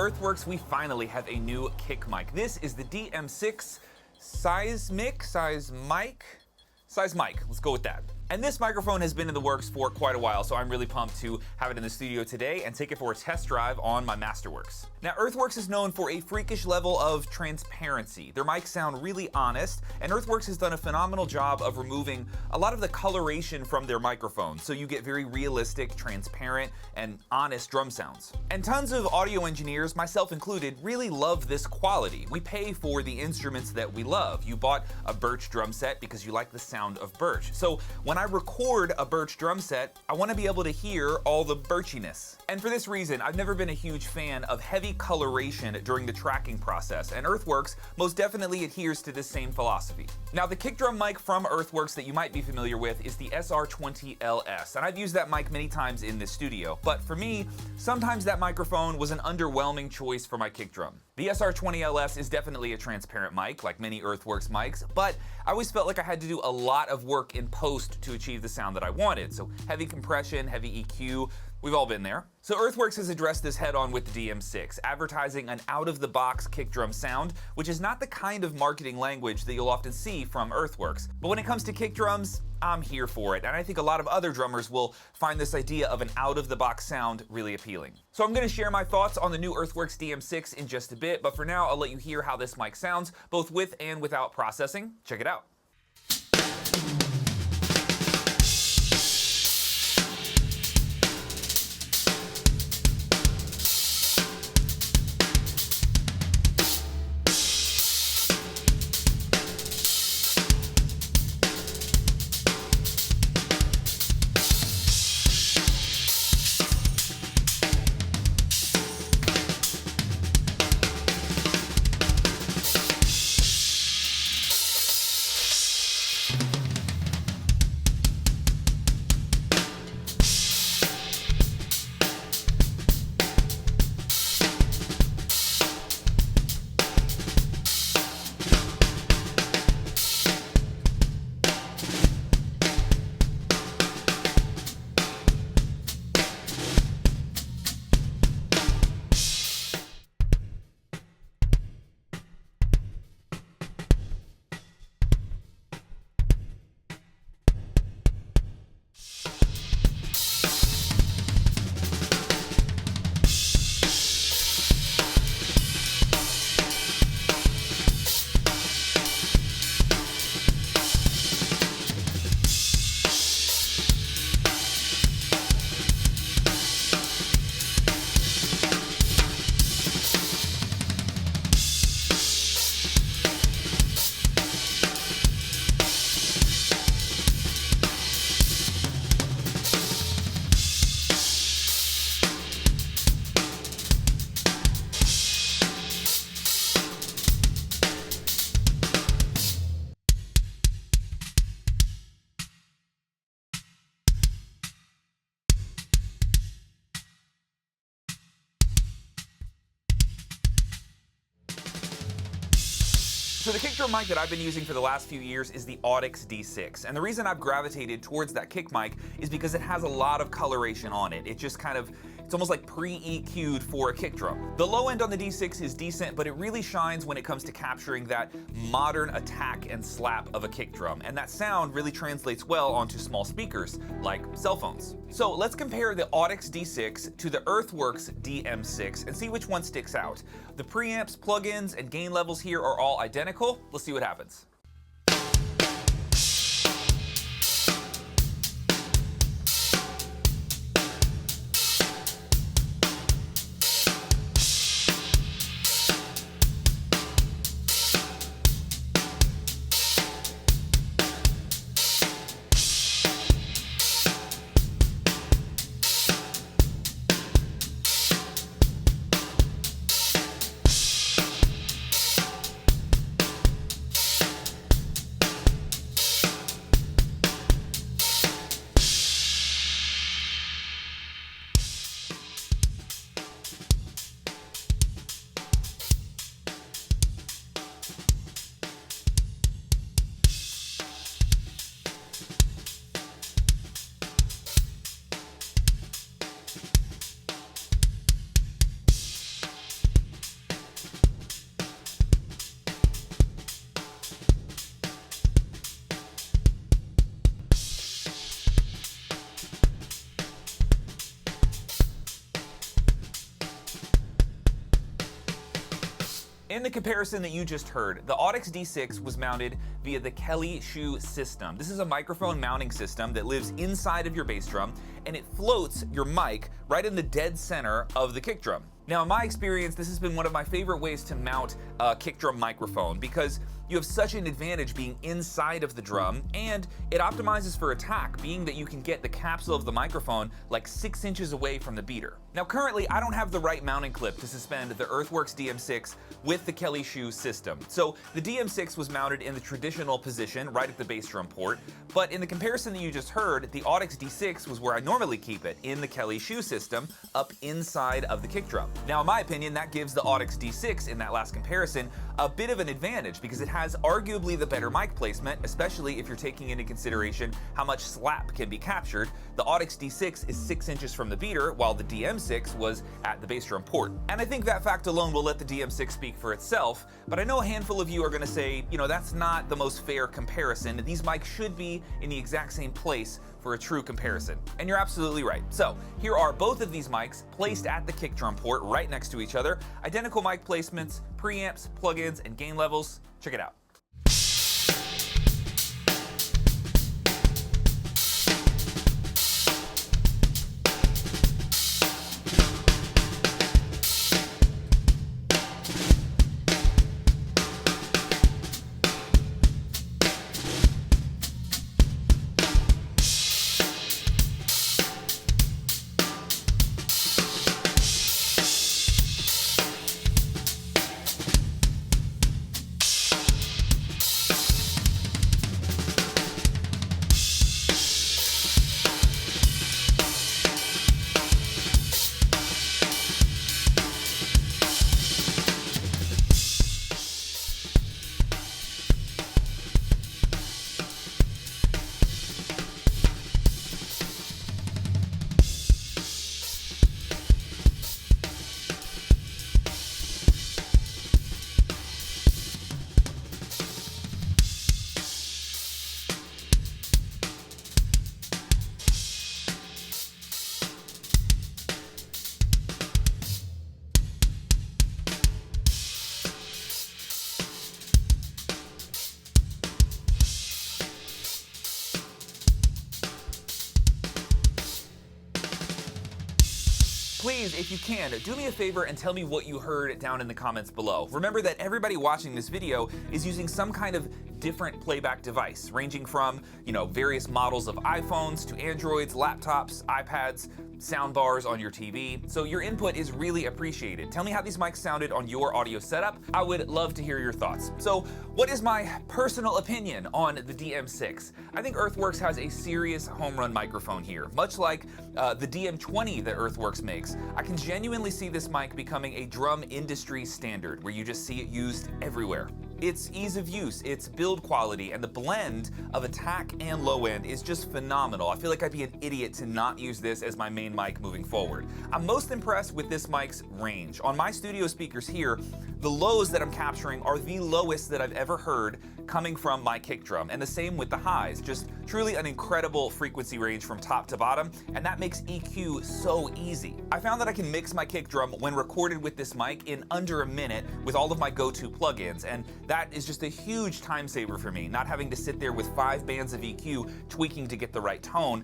Earthworks, we finally have a new kick mic. This is the DM6 Seismic. Let's go with that. And this microphone has been in the works for quite a while, so I'm really pumped to have it in the studio today and take it for a test drive on my Masterworks. Now, Earthworks is known for a freakish level of transparency. Their mics sound really honest, and Earthworks has done a phenomenal job of removing a lot of the coloration from their microphones, so you get very realistic, transparent, and honest drum sounds. And tons of audio engineers, myself included, really love this quality. We pay for the instruments that we love. You bought a birch drum set because you like the sound of birch. So when I record a birch drum set, I want to be able to hear all the birchiness. And for this reason, I've never been a huge fan of heavy coloration during the tracking process, and Earthworks most definitely adheres to this same philosophy. Now, the kick drum mic from Earthworks that you might be familiar with is the SR20LS, and I've used that mic many times in this studio. But for me, sometimes that microphone was an underwhelming choice for my kick drum. The SR20LS is definitely a transparent mic, like many Earthworks mics, but I always felt like I had to do a lot of work in post to achieve the sound that I wanted. So heavy compression, heavy EQ, we've all been there. So Earthworks has addressed this head on with the DM6, advertising an out-of-the-box kick drum sound, which is not the kind of marketing language that you'll often see from Earthworks. But when it comes to kick drums, I'm here for it, and I think a lot of other drummers will find this idea of an out-of-the-box sound really appealing. So I'm going to share my thoughts on the new Earthworks DM6 in just a bit, but for now I'll let you hear how this mic sounds, both with and without processing. Check it out. So the kick drum mic that I've been using for the last few years is the Audix D6. And the reason I've gravitated towards that kick mic is because it has a lot of coloration on it. It just kind of, it's almost like pre-EQ'd for a kick drum. The low end on the D6 is decent, but it really shines when it comes to capturing that modern attack and slap of a kick drum. And that sound really translates well onto small speakers, like cell phones. So let's compare the Audix D6 to the Earthworks DM6 and see which one sticks out. The preamps, plugins, and gain levels here are all identical. Let's see what happens. the comparison that you just heard, the Audix D6 was mounted via the Kelly Shoe system. This is a microphone mounting system that lives inside of your bass drum, and it floats your mic right in the dead center of the kick drum. Now, in my experience, this has been one of my favorite ways to mount a kick drum microphone because you have such an advantage being inside of the drum, and it optimizes for attack, being that you can get the capsule of the microphone like 6 inches away from the beater. Now, currently, I don't have the right mounting clip to suspend the Earthworks DM6 with the Kelly Shoe system. So the DM6 was mounted in the traditional position, right at the bass drum port, but in the comparison that you just heard, the Audix D6 was where I normally keep it, in the Kelly Shoe system, up inside of the kick drum. Now, in my opinion, that gives the Audix D6 in that last comparison a bit of an advantage because it has arguably the better mic placement, especially if you're taking into consideration how much slap can be captured. The Audix D6 is 6 inches from the beater, while the DM6 was at the bass drum port. And I think that fact alone will let the DM6 speak for itself, but I know a handful of you are gonna say, you know, that's not the most fair comparison. These mics should be in the exact same place for a true comparison. And you're absolutely right. So here are both of these mics placed at the kick drum port right next to each other. Identical mic placements, preamps, plugins, and gain levels. Check it out. Please, if you can, do me a favor and tell me what you heard down in the comments below. Remember that everybody watching this video is using some kind of different playback device, ranging from, you know, various models of iPhones to Androids, laptops, iPads, soundbars on your TV. So your input is really appreciated. Tell me how these mics sounded on your audio setup. I would love to hear your thoughts. So what is my personal opinion on the DM6? I think Earthworks has a serious home run microphone here. Much like the DM20 that Earthworks makes, I can genuinely see this mic becoming a drum industry standard where you just see it used everywhere. Its ease of use, its build quality, and the blend of attack and low end is just phenomenal. I feel like I'd be an idiot to not use this as my main mic moving forward. I'm most impressed with this mic's range. On my studio speakers here, the lows that I'm capturing are the lowest that I've ever heard coming from my kick drum, and the same with the highs. Just truly an incredible frequency range from top to bottom, and that makes EQ so easy. I found that I can mix my kick drum when recorded with this mic in under a minute with all of my go-to plugins, and that is just a huge time saver for me, not having to sit there with 5 bands of EQ tweaking to get the right tone.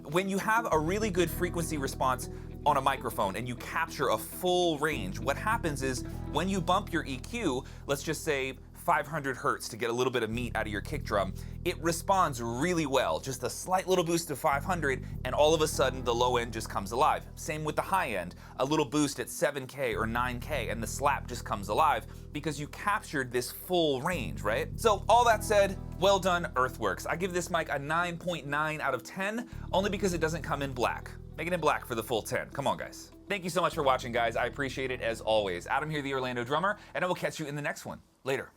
When you have a really good frequency response on a microphone and you capture a full range, what happens is when you bump your EQ, let's just say 500 hertz to get a little bit of meat out of your kick drum, it responds really well. Just a slight little boost to 500 and all of a sudden the low end just comes alive. Same with the high end, a little boost at 7K or 9K and the slap just comes alive because you captured this full range, right? So all that said, well done Earthworks. I give this mic a 9.9 out of 10 only because it doesn't come in black. Make it in black for the full 10. Come on, guys. Thank you so much for watching, guys. I appreciate it as always. Adam here, the Orlando Drummer, and I will catch you in the next one. Later.